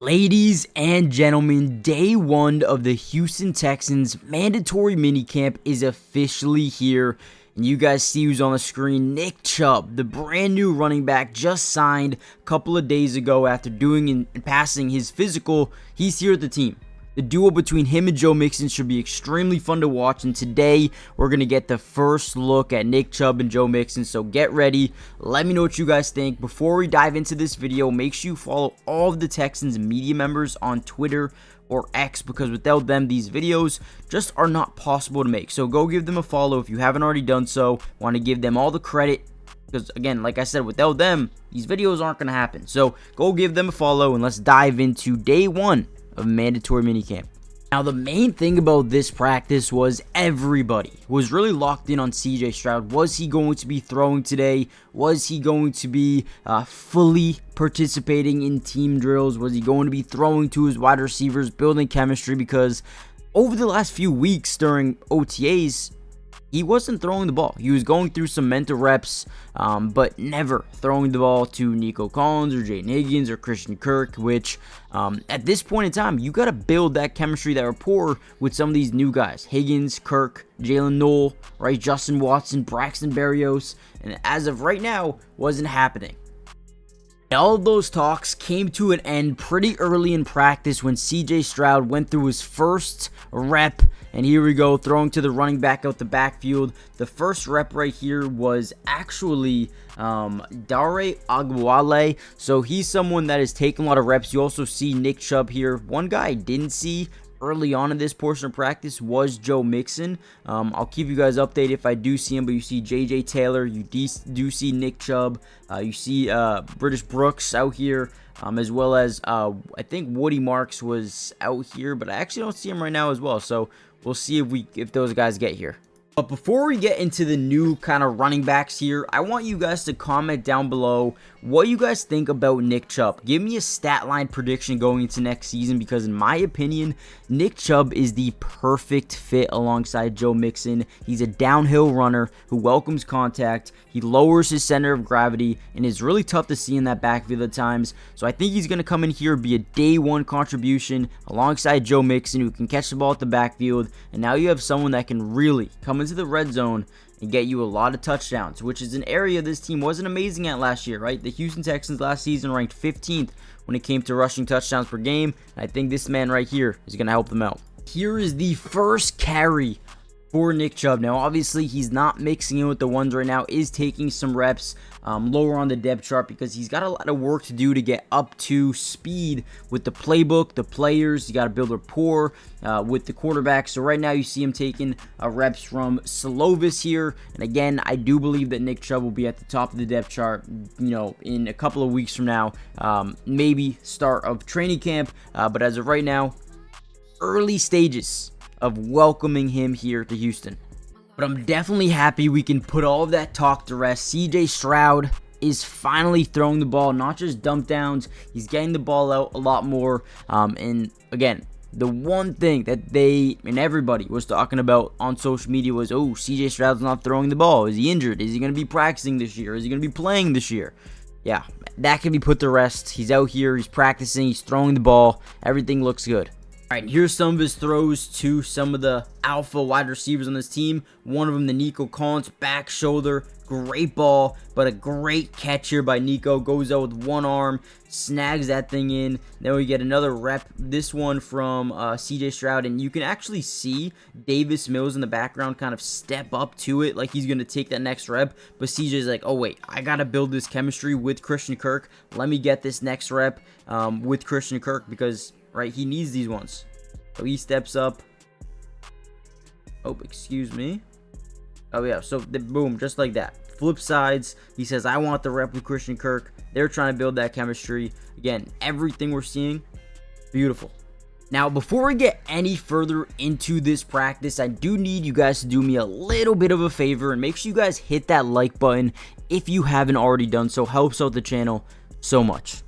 Ladies and gentlemen, day one of the Houston Texans mandatory minicamp is officially here. And you guys see who's on the screen. Nick Chubb, the brand new running back, just signed a couple of days ago after doing and passing his physical. He's here at the team. The duel between him and Joe Mixon should be extremely fun to watch, and today we're going to get the first look at Nick Chubb and Joe Mixon, so get ready. Let me know what you guys think. Before we dive into this video, make sure you follow all of the Texans media members on Twitter or X, because without them, these videos just are not possible to make. So go give them a follow if you haven't already done so. Want to give them all the credit, because again, like I said, without them, these videos aren't going to happen. So go give them a follow, and let's dive into day one of mandatory minicamp. Now, the main thing about this practice was everybody was really locked in on STROUD. Was he going to be throwing today? Was he going to be fully participating in team drills? Was he going to be throwing to his wide receivers, building chemistry? Because over the last few weeks during OTAs, he wasn't throwing the ball. He was going through some mental reps, but never throwing the ball to Nico Collins or Jaden Higgins or Christian Kirk, which at this point in time, you got to build that chemistry, that rapport with some of these new guys. Higgins, Kirk, Jalen Noel, right? Justin Watson, Braxton Berrios, and as of right now, wasn't happening. All of those talks came to an end pretty early in practice when STROUD went through his first rep, and here we go, throwing to the running back out the backfield. The first rep right here was actually Dare Agwale, so he's someone that has taken a lot of reps. You also see Nick Chubb here. One guy I didn't see early on in this portion of practice was Joe Mixon. I'll keep you guys updated if I do see him, but you see JJ Taylor, you do see Nick Chubb, you see British Brooks out here, as well as I think Woody Marks was out here, but I actually don't see him right now as well, so we'll see if those guys get here. But before we get into the new kind of running backs here, I want you guys to comment down below what you guys think about Nick Chubb. Give me a stat line prediction going into next season, because in my opinion, Nick Chubb is the perfect fit alongside Joe Mixon. He's a downhill runner who welcomes contact. He lowers his center of gravity and is really tough to see in that backfield at times. So I think he's going to come in here, be a day one contribution alongside Joe Mixon, who can catch the ball at the backfield. And now you have someone that can really come into the red zone and get you a lot of touchdowns, which is an area this team wasn't amazing at last year, right? The Houston Texans last season ranked 15th when it came to rushing touchdowns per game, and I think this man right here is going to help them out. Here is the first carry for Nick Chubb. Now, obviously, he's not mixing in with the ones right now, is taking some reps lower on the depth chart, because he's got a lot of work to do to get up to speed with the playbook, the players. You got to build rapport with the quarterback. So right now you see him taking reps from Slovis here. And again, I do believe that Nick Chubb will be at the top of the depth chart, you know, in a couple of weeks from now, maybe start of training camp. But as of right now, early stages of welcoming him here to Houston. But I'm definitely happy we can put all of that talk to rest. STROUD is finally throwing the ball, not just dump downs. He's getting the ball out a lot more. And again, the one thing that they and everybody was talking about on social media was, oh, STROUD's not throwing the ball. Is he injured? Is he going to be practicing this year? Is he going to be playing this year? Yeah, that can be put to rest. He's out here. He's practicing. He's throwing the ball. Everything looks good. All right, here's some of his throws to some of the alpha wide receivers on this team. One of them, the Nico Collins, back shoulder. Great ball, but a great catch here by Nico. Goes out with one arm, snags that thing in. Then we get another rep. This one from STROUD, and you can actually see Davis Mills in the background kind of step up to it like he's going to take that next rep. But CJ's like, oh, wait, I got to build this chemistry with Christian Kirk. Let me get this next rep with Christian Kirk, because right, he needs these ones. So he steps up. Oh, excuse me. Oh, yeah. So, boom, just like that. Flip sides. He says, I want the rep with Christian Kirk. They're trying to build that chemistry. Again, everything we're seeing, beautiful. Now, before we get any further into this practice, I do need you guys to do me a little bit of a favor and make sure you guys hit that like button if you haven't already done so. Helps out the channel so much.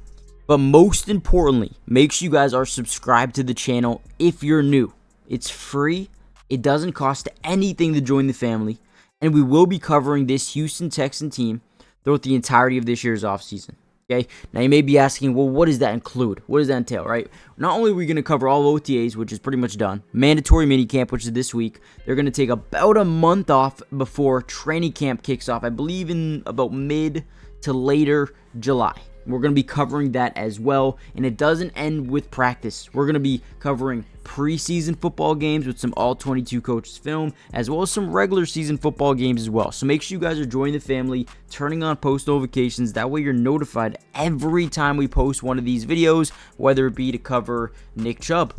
But most importantly, make sure you guys are subscribed to the channel if you're new. It's free. It doesn't cost anything to join the family. And we will be covering this Houston Texan team throughout the entirety of this year's offseason. Okay, now you may be asking, well, what does that include? What does that entail, right? Not only are we going to cover all OTAs, which is pretty much done, mandatory minicamp, which is this week. They're going to take about a month off before training camp kicks off, I believe in about mid to later July. We're going to be covering that as well, and it doesn't end with practice. We're going to be covering preseason football games with some all-22 coaches film, as well as some regular season football games as well. So make sure you guys are joining the family, turning on post notifications. That way you're notified every time we post one of these videos, whether it be to cover Nick Chubb,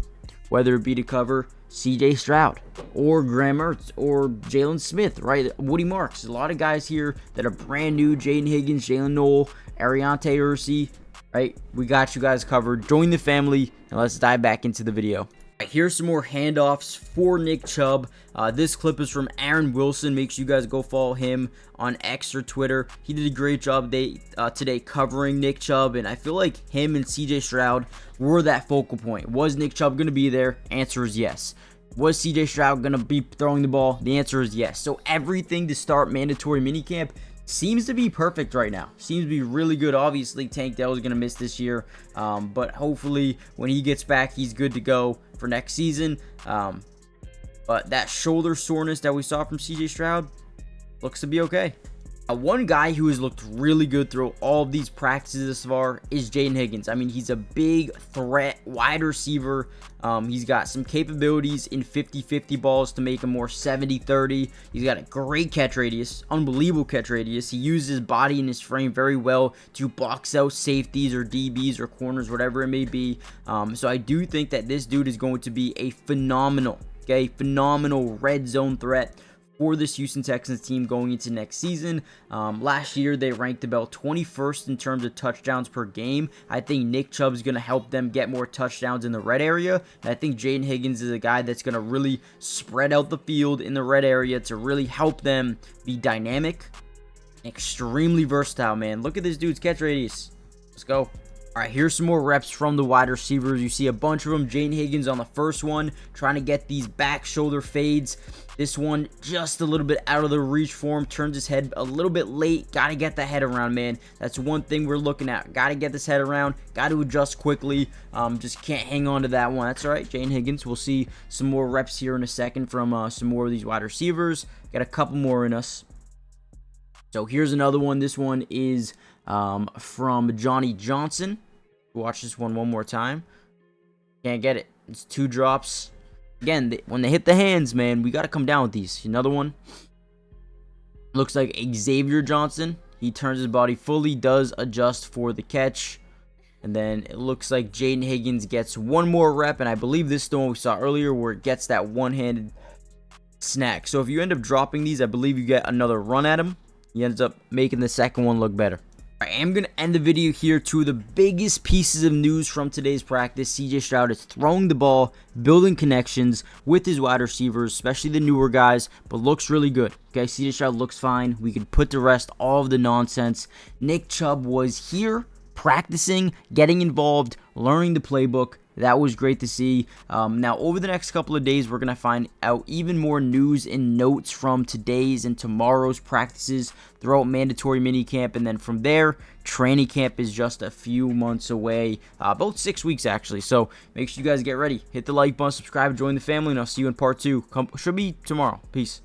whether it be to cover CJ Stroud, or Graham Mertz, or Jalen Smith, right? Woody Marks. A lot of guys here that are brand new. Jaden Higgins, Jalen Noel, Ariante Ursi, right? We got you guys covered. Join the family, and let's dive back into the video. All right, here's some more handoffs for Nick Chubb. This clip is from Aaron Wilson. Make sure you guys go follow him on X or Twitter. He did a great job today covering Nick Chubb, and I feel like him and CJ Stroud were that focal point. Was Nick Chubb going to be there? Answer is yes. Was CJ Stroud going to be throwing the ball? The answer is yes. So everything to start mandatory minicamp seems to be perfect right now. Seems to be really good. Obviously, Tank Dell is going to miss this year, but hopefully when he gets back, he's good to go for next season. But that shoulder soreness that we saw from CJ Stroud looks to be okay. One guy who has looked really good through all of these practices thus far is Jaden Higgins. I mean, he's a big threat, wide receiver. He's got some capabilities in 50-50 balls to make him more 70-30. He's got a great catch radius, unbelievable catch radius. He uses his body and his frame very well to box out safeties or DBs or corners, whatever it may be. So I do think that this dude is going to be a phenomenal red zone threat for this Houston Texans team going into next season. Last year, they ranked about 21st in terms of touchdowns per game. I think Nick Chubb is going to help them get more touchdowns in the red area. And I think Jaden Higgins is a guy that's going to really spread out the field in the red area to really help them be dynamic, extremely versatile, man. Look at this dude's catch radius. Let's go. All right, here's some more reps from the wide receivers. You see a bunch of them. Jaden Higgins on the first one, trying to get these back shoulder fades. This one just a little bit out of the reach for him. Turns his head a little bit late. Got to get the head around, man. That's one thing we're looking at. Got to get this head around. Got to adjust quickly. Just can't hang on to that one. That's all right, Jaden Higgins. We'll see some more reps here in a second from some more of these wide receivers. Got a couple more in us. So here's another one. This one is from Johnny Johnson. Watch this one more time. Can't get it. It's 2 drops. Again, when they hit the hands, man, we got to come down with these. Another one. Looks like Xavier Johnson. He turns his body fully, does adjust for the catch. And then it looks like Jaden Higgins gets one more rep. And I believe this is the one we saw earlier where it gets that one-handed snack. So if you end up dropping these, I believe you get another run at him. He ends up making the second one look better. I am going to end the video here. Two of the biggest pieces of news from today's practice. CJ Stroud is throwing the ball, building connections with his wide receivers, especially the newer guys, but looks really good. Okay, CJ Stroud looks fine. We can put to rest all of the nonsense. Nick Chubb was here practicing, getting involved, learning the playbook. That was great to see. Now, over the next couple of days, we're going to find out even more news and notes from today's and tomorrow's practices throughout mandatory minicamp. And then from there, training camp is just a few months away. About 6 weeks, actually. So make sure you guys get ready. Hit the like button, subscribe, join the family, and I'll see you in part 2. Should be tomorrow. Peace.